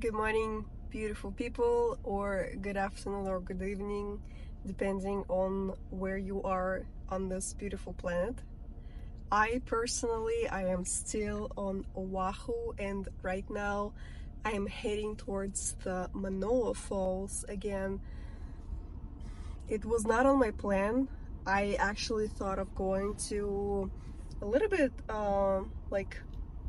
Good morning, beautiful people, or good afternoon or good evening, depending on where you are on this beautiful planet. I am still on Oahu, and right now I am heading towards the Manoa Falls again. It was not on my plan. I actually thought of going to a little bit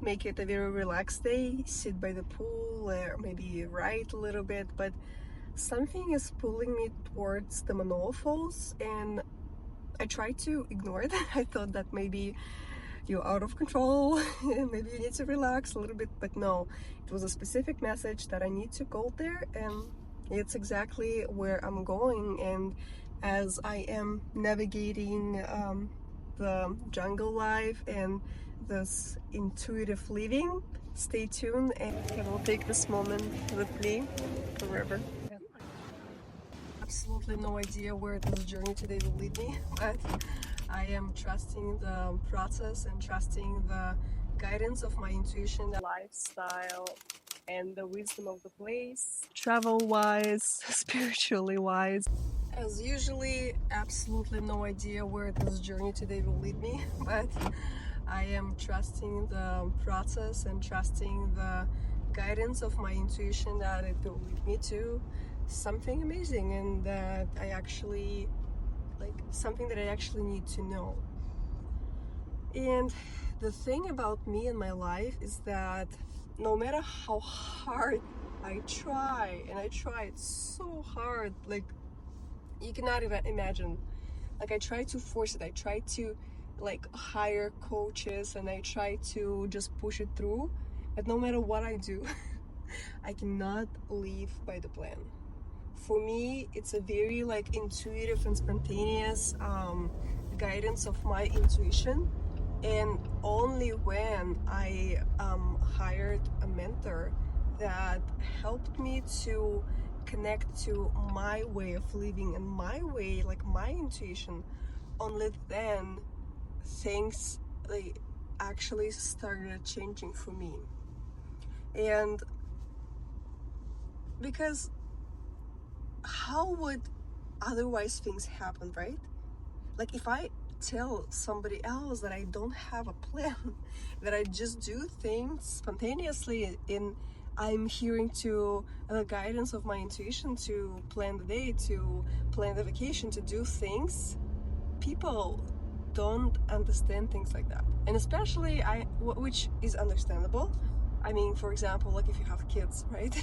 make it a very relaxed day, sit by the pool, or maybe write a little bit, but something is pulling me towards the Manoa Falls, and I tried to ignore it. I thought that maybe you're out of control and maybe you need to relax a little bit, but no, it was a specific message that I need to go there, and it's exactly where I'm going. And as I am navigating the jungle life and this intuitive living, stay tuned and I will take this moment with me forever. Absolutely no idea where this journey today will lead me, but I am trusting the process and trusting the guidance of my intuition, the lifestyle, and the wisdom of the place, travel wise, spiritually wise. As usually, absolutely no idea where this journey today will lead me, but I am trusting the process and trusting the guidance of my intuition that it will lead me to something amazing, and that I actually something that I actually need to know. And the thing about me and my life is that no matter how hard I try, and I tried so hard, you cannot even imagine. I try to force it. I try to hire coaches, and I try to just push it through. But no matter what I do, I cannot live by the plan. For me, it's a very intuitive and spontaneous guidance of my intuition. And only when I hired a mentor that helped me to connect to my way of living and my way, my intuition, only then things actually started changing for me. And because how would otherwise things happen, right? If I tell somebody else that I don't have a plan, that I just do things spontaneously, and I'm hearing to the guidance of my intuition to plan the day, to plan the vacation, to do things, people don't understand things like that. And especially which is understandable. I mean, for example, if you have kids, right?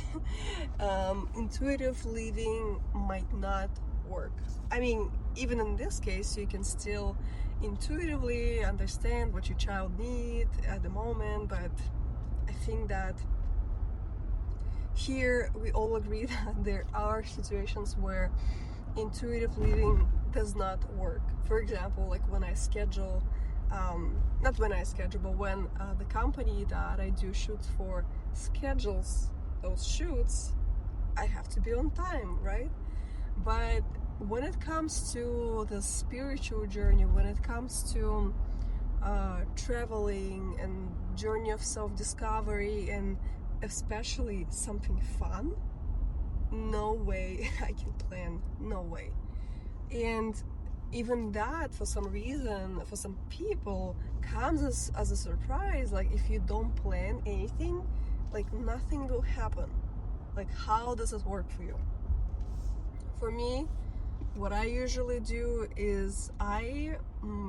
Intuitive living might not work. I mean, even in this case, you can still intuitively understand what your child needs at the moment, but I think that here we all agree that there are situations where intuitive living does not work. For example, when I schedule, not when I schedule, but when the company that I do shoots for schedules those shoots, I have to be on time, right? But when it comes to the spiritual journey, when it comes to traveling and journey of self-discovery, and especially something fun, no way I can plan, no way. And even that, for some reason, for some people, comes as a surprise. If you don't plan anything, nothing will happen. How does it work for you? For me, what I usually do is I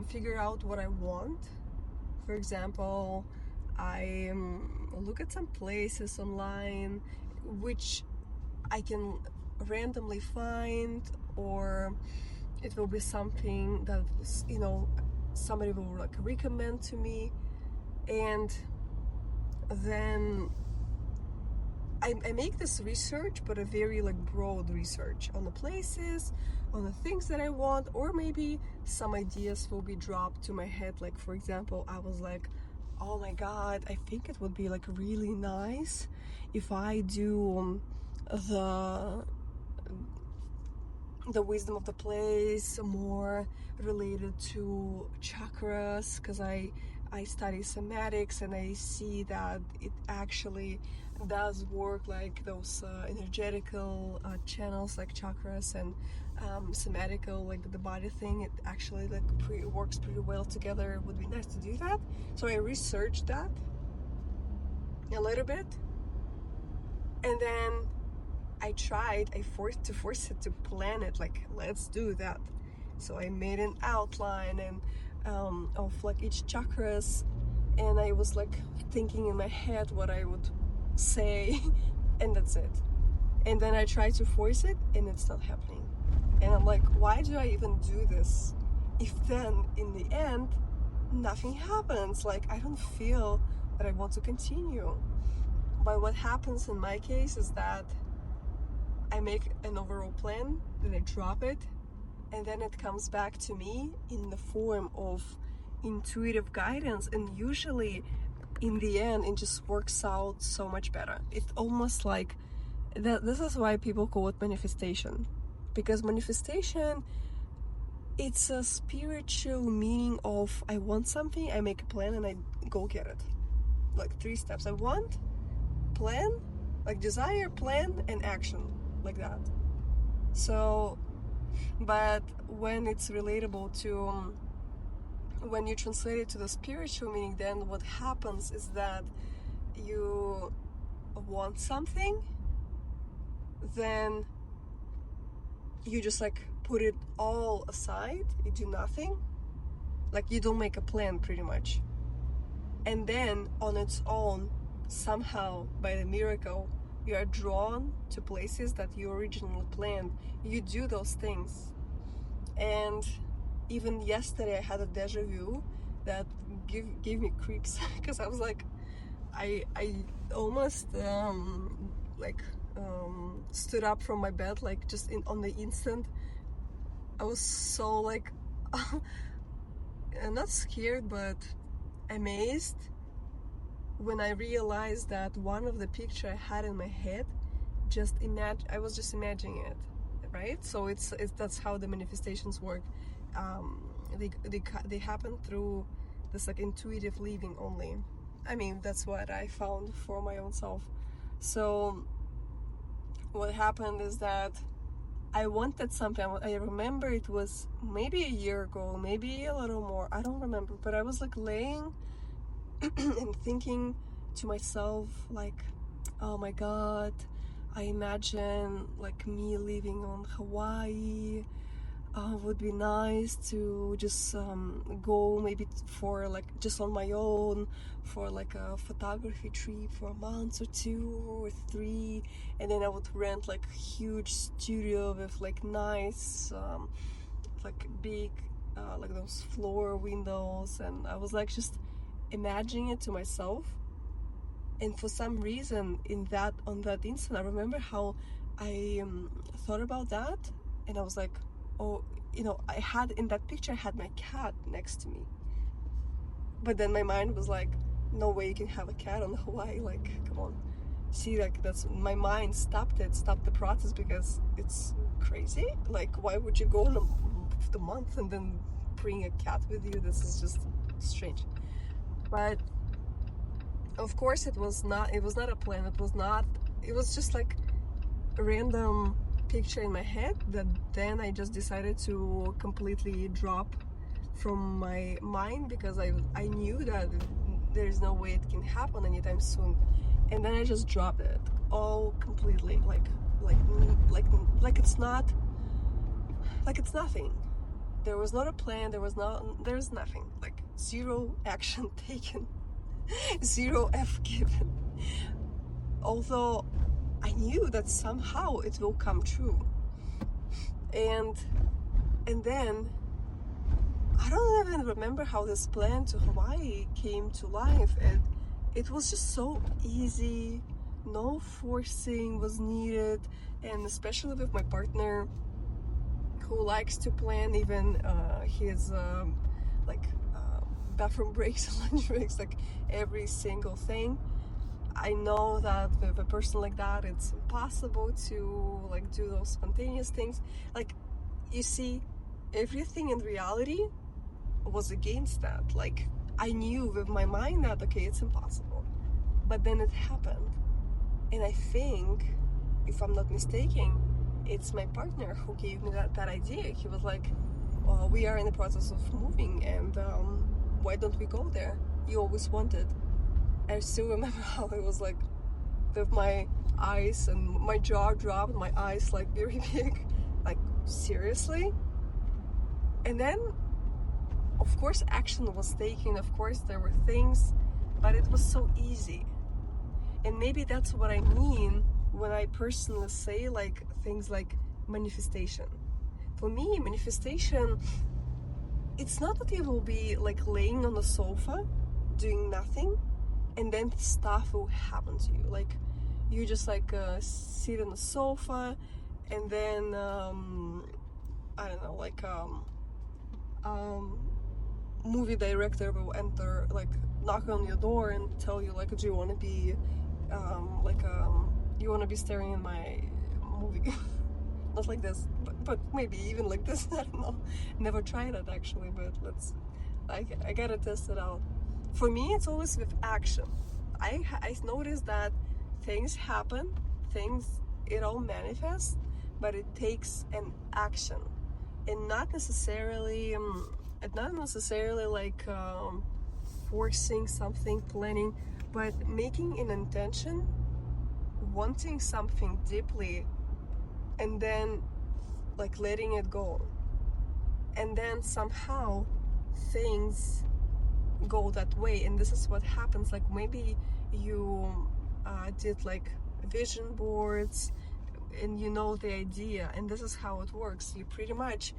figure out what I want. For example, I look at some places online which I can randomly find, or it will be something that somebody will recommend to me, and then I make this research, but a very broad research on the places, on the things that I want, or maybe some ideas will be dropped to my head. For example, I was oh my god, I think it would be really nice if I do the wisdom of the place, more related to chakras, because I study somatics, and I see that it actually does work like those energetical channels like chakras and somatical, like the body thing, it actually like works pretty well together. It would be nice to do that. So I researched that a little bit, and then I forced it to plan it, like let's do that. So I made an outline and of like each chakras, and I was like thinking in my head what I would say and that's it. And then I try to force it and it's not happening, and I'm like, why do I even do this if then in the end nothing happens? Like I don't feel that I want to continue. But what happens in my case is that I make an overall plan, then I drop it, and then it comes back to me in the form of intuitive guidance, and usually in the end it just works out so much better. It's almost like that. This is why people call it manifestation, because manifestation, it's a spiritual meaning of I want something, I make a plan and I go get it. Like 3 steps: I want, plan, like desire, plan, and action, like that. So but when it's relatable to when you translate it to the spiritual meaning, then what happens is that you want something, then you just like put it all aside, you do nothing, like you don't make a plan pretty much, and then on its own, somehow by the miracle, you are drawn to places that you originally planned. You do those things. And even yesterday I had a deja vu that gave me creeps because I was like, I almost stood up from my bed, like just on the instant. I was so like not scared but amazed when I realized that one of the picture I had in my head, I was just imagining it, right? So it's that's how the manifestations work. They happen through this like intuitive living only. I mean, that's what I found for my own self. So what happened is that I wanted something. I remember it was maybe a year ago, maybe a little more, I don't remember, but I was like laying and thinking to myself like, oh my god, I imagine like me living on Hawaii. Would be nice to just go maybe for like just on my own for like a photography trip for a month or 2 or 3, and then I would rent like a huge studio with like nice like big like those floor windows, and I was like just imagining it to myself. And for some reason on that instant, I remember how I thought about that, and I was like, oh, I had in that picture, I had my cat next to me. But then my mind was like, no way you can have a cat on Hawaii, like, come on. See, like, that's, my mind stopped the process, because it's crazy. Like, why would you go on the month and then bring a cat with you? This is just strange. But of course it was not a plan. It was just like a random picture in my head that then I just decided to completely drop from my mind, because I knew that there's no way it can happen anytime soon. And then I just dropped it all completely, like it's not, like it's nothing. There was not a plan, there's nothing, like zero action taken, zero F given. Although I knew that somehow it will come true. And then I don't even remember how this plan to Hawaii came to life, and it was just so easy, no forcing was needed. And especially with my partner, who likes to plan even his bathroom breaks, lunch breaks, like every single thing. I know that with a person like that, it's impossible to like do those spontaneous things. Like, you see, everything in reality was against that. Like, I knew with my mind that, okay, it's impossible, but then it happened. And I think, if I'm not mistaken, it's my partner who gave me that idea. He was like, we are in the process of moving, and why don't we go there? You always wanted. I still remember how I was like, with my eyes, and my jaw dropped, my eyes like very big, like seriously? And then, of course, action was taken, of course there were things, but it was so easy. And maybe that's what I mean when I personally say like things like manifestation. For me, manifestation, it's not that you will be like laying on the sofa doing nothing and then stuff will happen to you. Like you just like sit on the sofa, and then I don't know, like movie director will enter, like knock on your door and tell you like, do you want to be you want to be staring in my movie? Not like this, but maybe even like this. I don't know, never tried it actually, but I gotta test it out. For me, it's always with action. I noticed that things happen, it all manifests, but it takes an action, and not necessarily like forcing something, planning, but making an intention, wanting something deeply, and then like letting it go, and then somehow things go that way. And this is what happens. Like maybe you did like vision boards, and you know the idea, and this is how it works. You pretty much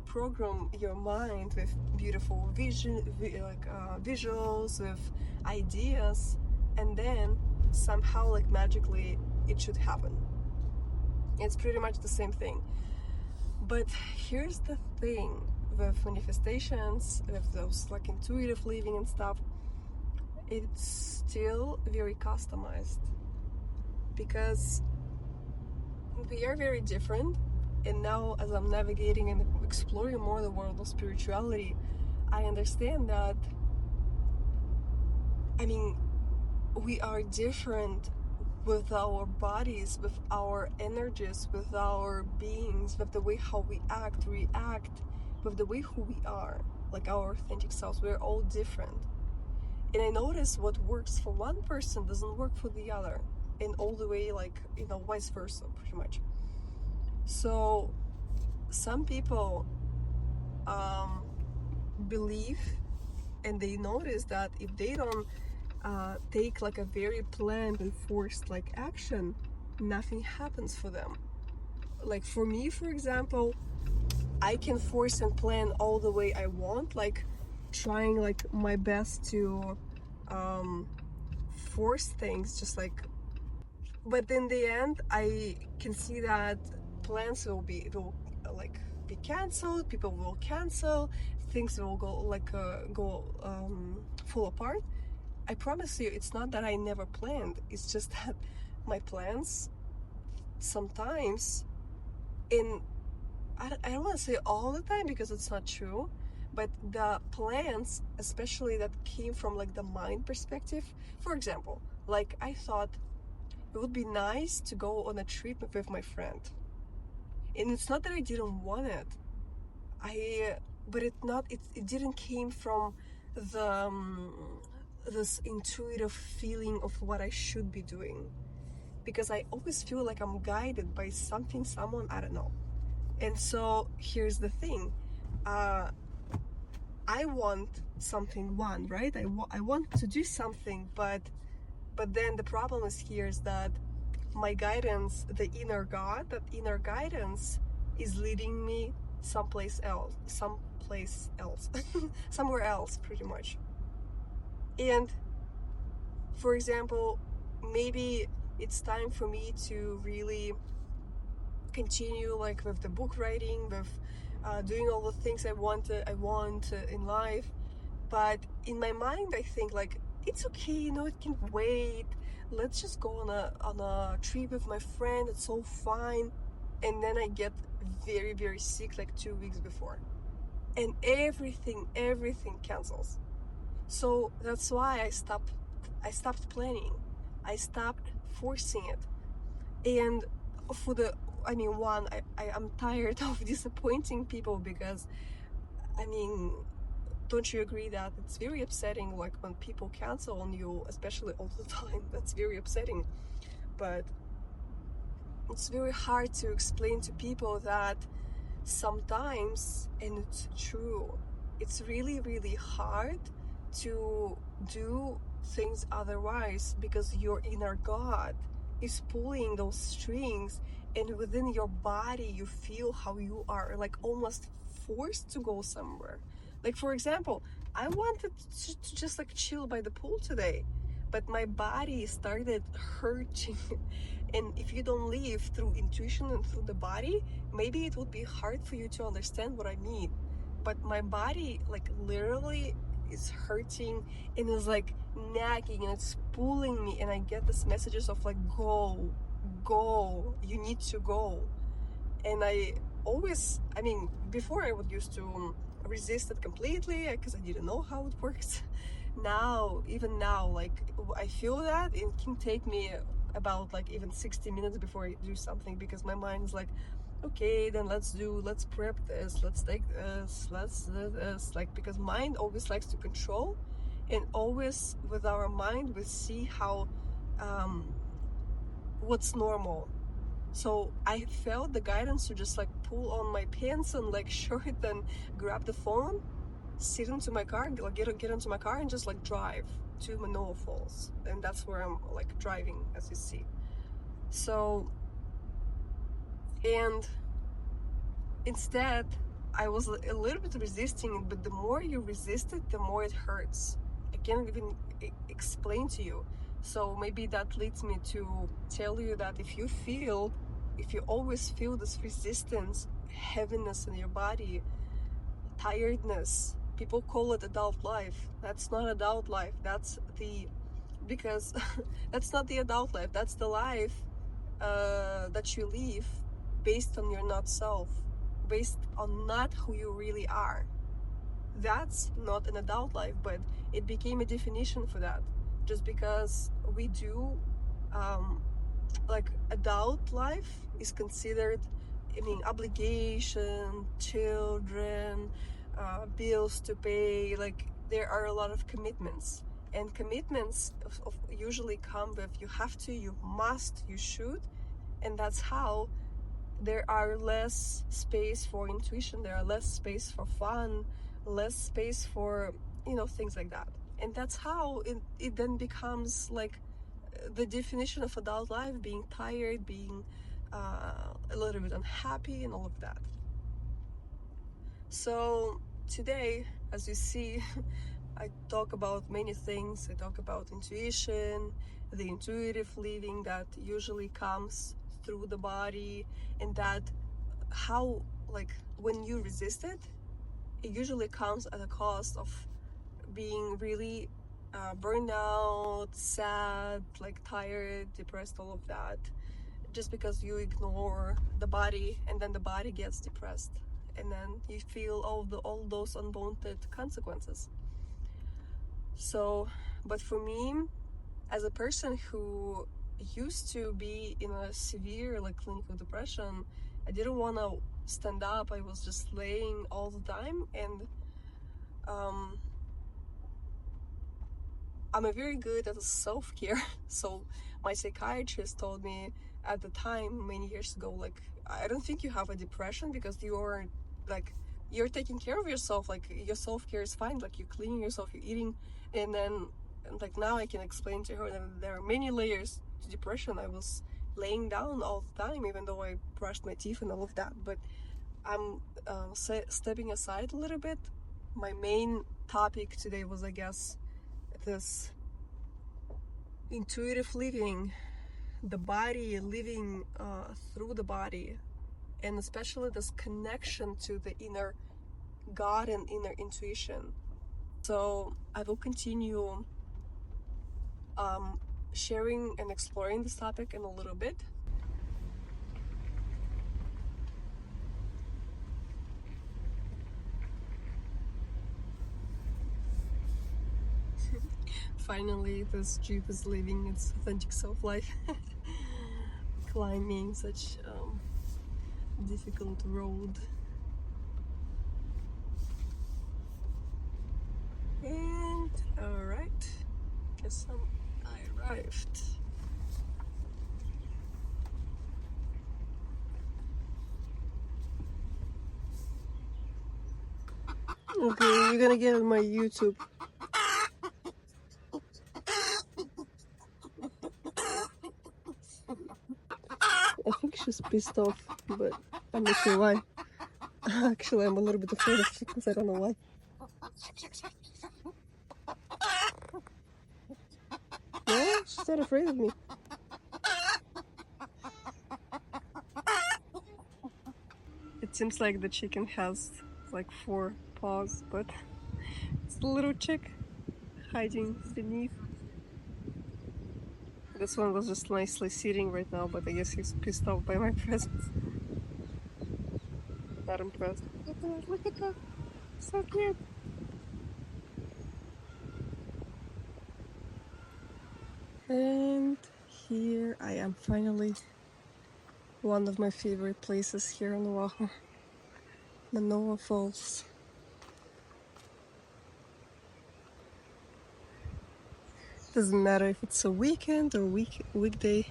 program your mind with beautiful visuals, with ideas, and then somehow like magically it should happen. It's pretty much the same thing. But here's the thing with manifestations, with those like intuitive living and stuff, it's still very customized, because we are very different. And now, as I'm navigating and exploring more the world of spirituality, I understand that, I mean, we are different with our bodies, with our energies, with our beings, with the way how we react, with the way who we are, like our authentic selves. We're all different. And I notice what works for one person doesn't work for the other, and all the way, like, you know, vice versa, pretty much. So some people believe, and they notice that if they don't take like a very planned and forced like action, nothing happens for them. Like for me, for example, I can force and plan all the way I want, like trying like my best to force things, just like, but in the end I can see that plans will be canceled, people will cancel, things will go fall apart. I promise you, it's not that I never planned, it's just that my plans sometimes, I don't want to say all the time because it's not true, but the plans, especially that came from like the mind perspective. For example, like I thought it would be nice to go on a trip with my friend, and it's not that I didn't want it, but it didn't came from the this intuitive feeling of what I should be doing, because I always feel like I'm guided by something, someone, I don't know. And so here's the thing, I want something, right? I want to do something, but then the problem is here is that my guidance, the inner God, that inner guidance is leading me someplace else, somewhere else, pretty much. And for example, maybe it's time for me to really continue like with the book writing, with doing all the things I want in life. But in my mind, I think like, it's okay, you know, it can wait. Let's just go on a trip with my friend. It's all fine. And then I get very, very sick like 2 weeks before, and everything cancels. So that's why I stopped planning. I stopped forcing it. And for the, I mean, one, I'm tired of disappointing people, because, I mean, don't you agree that it's very upsetting, like when people cancel on you, especially all the time? That's very upsetting. But it's very hard to explain to people that sometimes, and it's true, it's really, really hard to do things otherwise, because your inner God is pulling those strings, and within your body you feel how you are like almost forced to go somewhere. Like, for example, I wanted to just like chill by the pool today, but my body started hurting. And if you don't live through intuition and through the body, maybe it would be hard for you to understand what I mean. But my body, like, literally is hurting and is like nagging, and it's pulling me, and I get these messages of like, go, you need to go. And I always, I mean, before I would used to resist it completely because I didn't know how it works. Now, even now, like, I feel that it can take me about like even 60 minutes before I do something, because my mind is like, okay, then let's prep this, let's take this, let's do this, like, because mind always likes to control, and always with our mind we see how what's normal. So I felt the guidance to just like pull on my pants and like shirt and grab the phone, sit into my car, like get into my car and just like drive to Manoa Falls. And that's where I'm like driving, as you see. So, and instead I was a little bit resisting it, but the more you resist it, the more it hurts. I can't even explain to you. So maybe that leads me to tell you that if you always feel this resistance, heaviness in your body, tiredness, people call it adult life. That's not adult life. Because that's not the adult life. That's the life that you live based on your not self, based on not who you really are. That's not an adult life, but it became a definition for that, just because we do like adult life is considered, I mean, obligation, children, bills to pay, like there are a lot of commitments, and commitments usually come with you have to, you must, you should, and that's how there are less space for intuition, there are less space for fun, less space for, things like that. And that's how it then becomes like the definition of adult life, being tired, being a little bit unhappy, and all of that. So today, as you see, I talk about many things. I talk about intuition, the intuitive living that usually comes through the body, and that how, like, when you resist it, it usually comes at a cost of being really burned out, sad, like tired, depressed, all of that, just because you ignore the body, and then the body gets depressed, and then you feel all those unwanted consequences. So, but for me, as a person who used to be in a severe like clinical depression, I didn't want to stand up. I was just laying all the time, and I'm very good at self-care. So my psychiatrist told me at the time, many years ago, like, I don't think you have a depression because you're taking care of yourself, like your self-care is fine, like you're cleaning yourself, you're eating. And then like now I can explain to her that there are many layers to depression. I was laying down all the time, even though I brushed my teeth and all of that. But I'm stepping aside a little bit. My main topic today was, I guess, this intuitive living, the body living through the body, and especially this connection to the inner God and inner intuition. So I will continue sharing and exploring this topic in a little bit. finally this jeep is living its authentic self-life. Climbing such difficult road. And alright, guess I arrived. Okay, you're gonna get on my YouTube. I think she's pissed off, but I'm not sure why. Actually, I'm a little bit afraid of chickens, I don't know why. No, she's not afraid of me. It seems like the chicken has like 4 paws, but it's the little chick hiding beneath. This one was just nicely sitting right now, but I guess he's pissed off by my presence. Not impressed. Look at that. So cute. And here I am finally. One of my favorite places here on Oahu. Manoa Falls. Doesn't matter if it's a weekend or weekday.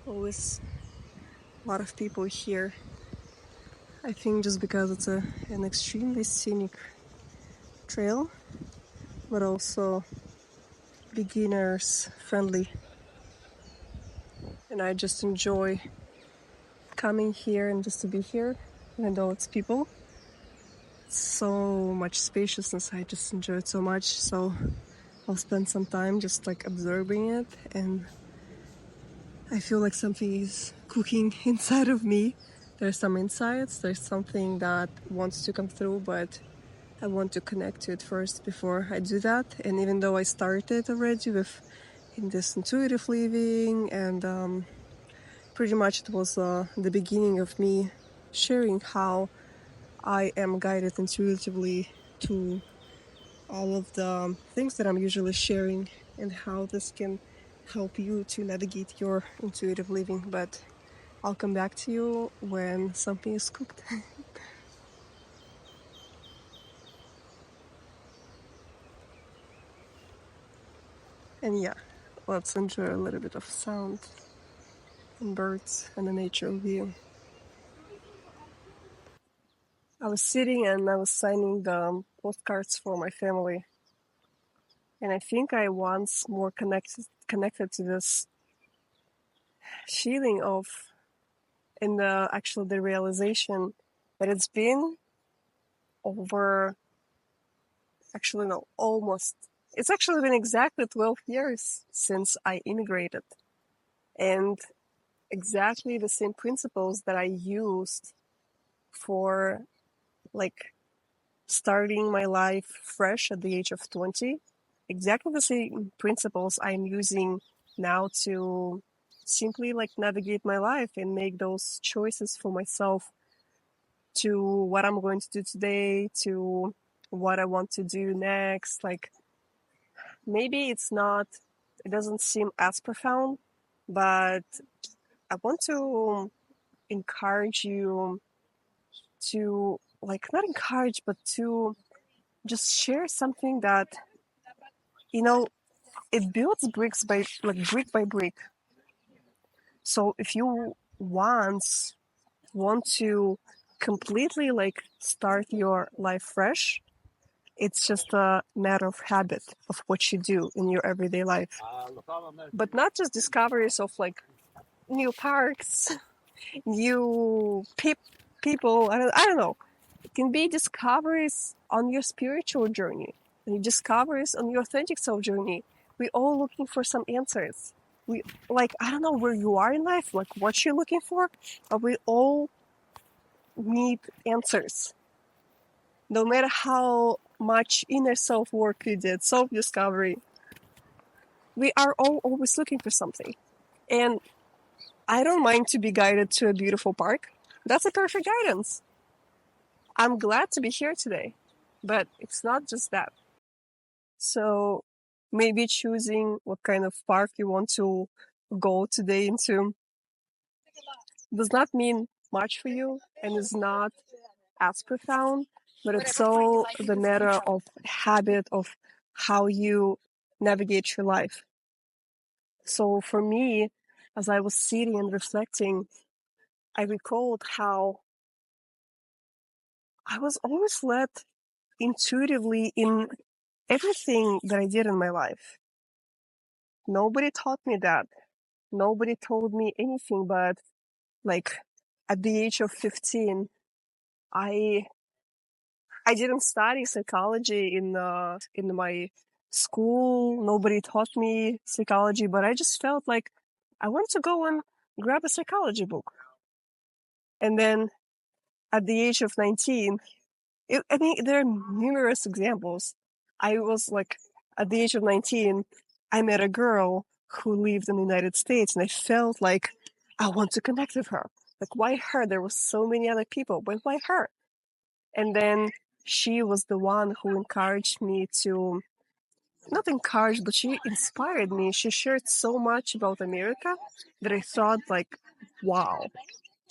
Always a lot of people here. I think just because it's an extremely scenic trail, but also beginners friendly. And I just enjoy coming here and just to be here, even though it's people. So much spaciousness, I just enjoy it so much. So I'll spend some time just like observing it, and I feel like something is cooking inside of me. There's some insights, there's something that wants to come through, but I want to connect to it first before I do that. And even though I started already with in this intuitive living, and pretty much it was the beginning of me sharing how I am guided intuitively to all of the things that I'm usually sharing, and how this can help you to navigate your intuitive living. But I'll come back to you when something is cooked. And yeah, let's enjoy a little bit of sound and birds and the nature view. I was sitting and I was signing the postcards for my family. And I think I once more connected to this feeling of, in the realization that it's been over, actually no, almost, it's actually been exactly 12 years since I immigrated. And exactly the same principles that I used for like starting my life fresh at the age of 20, exactly the same principles I'm using now to simply like navigate my life and make those choices for myself, to what I'm going to do today, to what I want to do next. Like maybe it doesn't seem as profound, but I want to encourage you to, like, not encourage, but to just share something that, it builds brick by brick. So if you once want to completely like start your life fresh, it's just a matter of habit of what you do in your everyday life. But not just discoveries of like new parks, new people. I don't know. It can be discoveries on your spiritual journey, and discoveries on your authentic self journey. We're all looking for some answers. I don't know where you are in life, like what you're looking for, but we all need answers. No matter how much inner self work you did, self discovery, we are all always looking for something. And I don't mind to be guided to a beautiful park. That's a perfect guidance. I'm glad to be here today, but it's not just that. So maybe choosing what kind of park you want to go today into does not mean much for you and is not as profound, but it's all the matter of habit of how you navigate your life. So for me, as I was sitting and reflecting, I recalled how I was always led intuitively in everything that I did in my life. Nobody taught me that. Nobody told me anything, but like at the age of 15, I didn't study psychology in my school. Nobody taught me psychology, but I just felt like I want to go and grab a psychology book. And then at the age of 19, I mean, there are numerous examples. I was like, at the age of 19, I met a girl who lived in the United States, and I felt like I want to connect with her. Like, why her? There were so many other people, but why her? And then she was the one who encouraged me to, not encouraged, but she inspired me. She shared so much about America that I thought like, wow.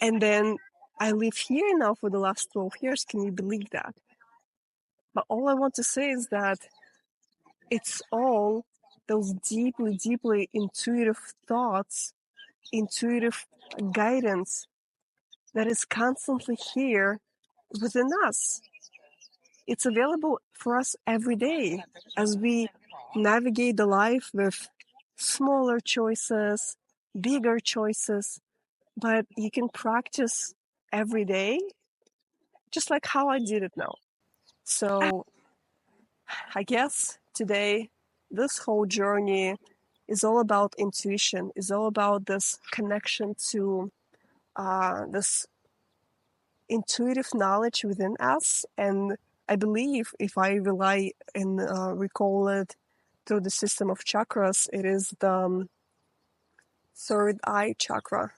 And then I live here now for the last 12 years. Can you believe that? But all I want to say is that it's all those deeply, deeply intuitive thoughts, intuitive guidance that is constantly here within us. It's available for us every day as we navigate the life with smaller choices, bigger choices, but you can practice every day, just like how I did it now. So I guess today, this whole journey is all about intuition, is all about this connection to this intuitive knowledge within us. And I believe if I rely and recall it through the system of chakras, it is the third eye chakra.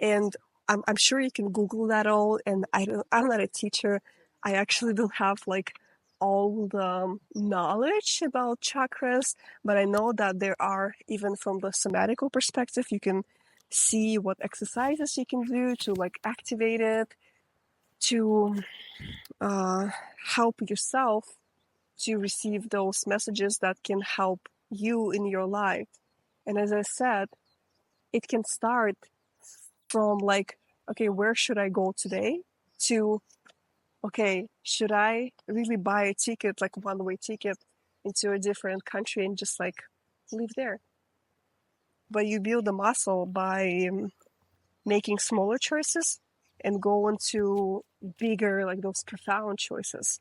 And I'm sure you can Google that all. And I'm not a teacher. I actually don't have like all the knowledge about chakras, but I know that there are, even from the somatical perspective, you can see what exercises you can do to like activate it, to help yourself to receive those messages that can help you in your life. And as I said, it can start from like, okay, where should I go today? To, okay, should I really buy a ticket, like one-way ticket into a different country and just like live there? But you build a muscle by making smaller choices and go into bigger, like those profound choices.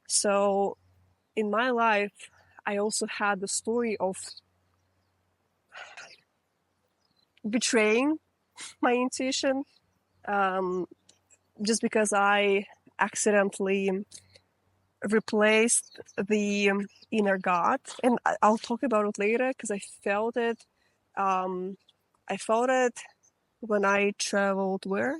So in my life, I also had the story of betraying my intuition, just because I accidentally replaced the inner God. And I'll talk about it later because I felt it. I felt it when I traveled where?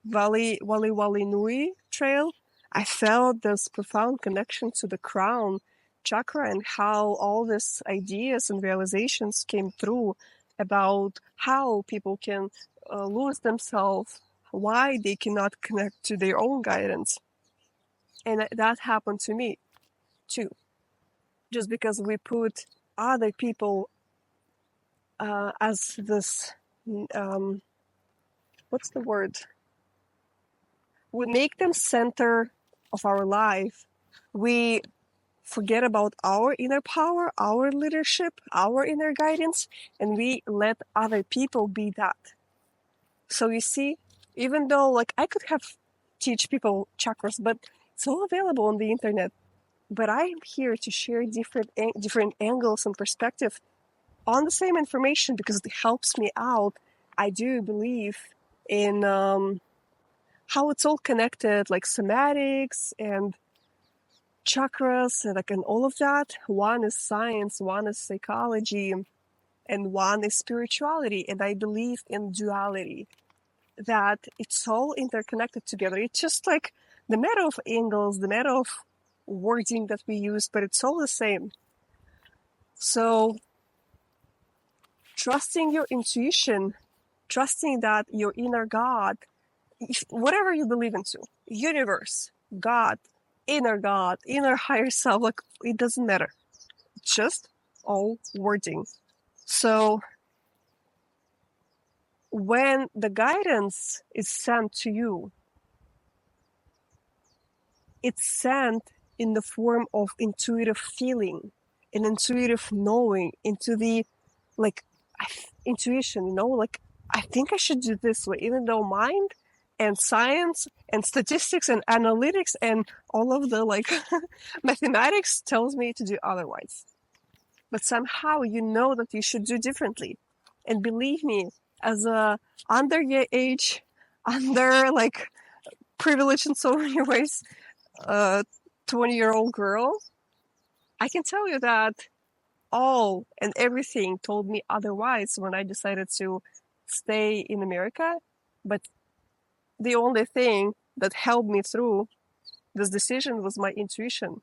Wali Nui Trail. I felt this profound connection to the crown chakra and how all these ideas and realizations came through about how people can lose themselves, why they cannot connect to their own guidance. And that happened to me too. Just because we put other people as this, what's the word? We make them center of our life. We forget about our inner power, our leadership, our inner guidance, and we let other people be that. So you see, even though like I could have teach people chakras, but it's all available on the internet. But I'm here to share different angles and perspective on the same information because it helps me out. I do believe in how it's all connected, like somatics and chakras, and all of that. One is science, one is psychology, and one is spirituality. And I believe in duality, that it's all interconnected together. It's just like the matter of angles, the matter of wording that we use, but it's all the same. So trusting your intuition, trusting that your inner God, whatever you believe into, universe, God, inner higher self, like it doesn't matter. It's just all wording. So when the guidance is sent to you, it's sent in the form of intuitive feeling and intuitive knowing, into the like intuition, like I think I should do this way, even though mind and science and statistics and analytics and all of the mathematics tells me to do otherwise. But somehow you know that you should do differently. And believe me, as a under your age, under privileged in so many ways, 20-year-old girl, I can tell you that all and everything told me otherwise when I decided to stay in America. But the only thing that helped me through this decision was my intuition.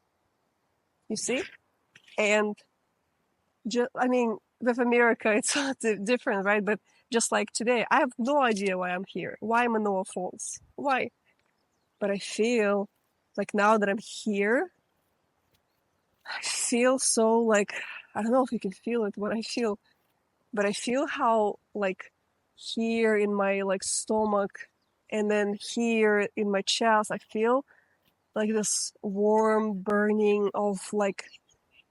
You see? And with America, it's different, right? But just like today, I have no idea why I'm here. Why Manoa Falls? Why? But I feel like now that I'm here, I feel so I don't know if you can feel it, what I feel, but I feel how here in my stomach and then here in my chest, I feel this warm burning of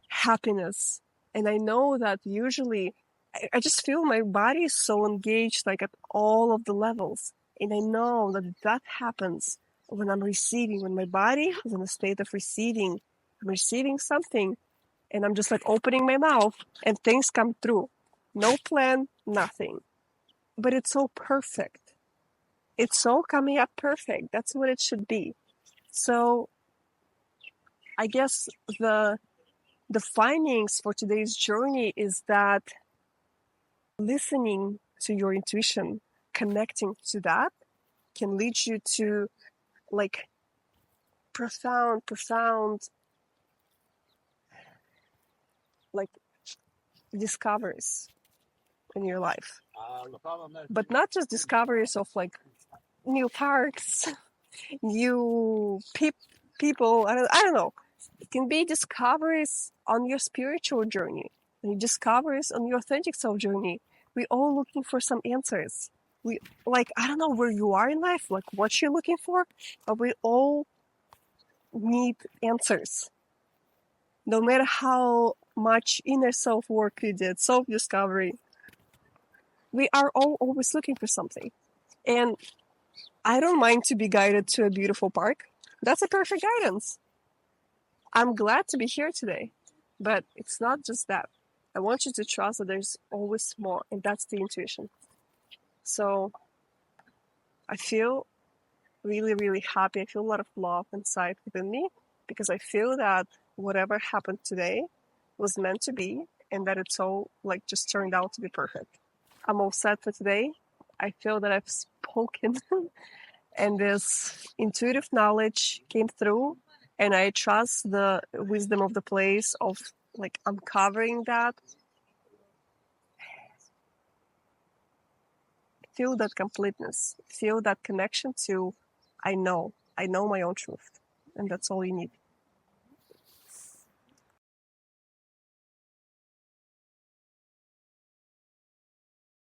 happiness. And I know that usually I just feel my body is so engaged at all of the levels. And I know that that happens when I'm receiving, when my body is in a state of receiving. I'm receiving something and I'm just opening my mouth and things come through. No plan, nothing. But it's so perfect. It's all coming up perfect. That's what it should be. So I guess the findings for today's journey is that listening to your intuition, connecting to that, can lead you to profound discoveries in your life. But not just discoveries of new parks, new people. I don't know. It can be discoveries on your spiritual journey, and discoveries on your authentic self journey. We're all looking for some answers. We I don't know where you are in life, what you're looking for, but we all need answers. No matter how much inner self work we did, self discovery, we are all always looking for something. And I don't mind to be guided to a beautiful park. That's a perfect guidance. I'm glad to be here today, but it's not just that. I want you to trust that there's always more, and that's the intuition. So I feel really, really happy. I feel a lot of love inside within me because I feel that whatever happened today was meant to be, and that it's all just turned out to be perfect. I'm all set for today. I feel that I've spoken and this intuitive knowledge came through, and I trust the wisdom of the place of uncovering that. Feel that completeness, feel that connection to I know my own truth, and that's all you need.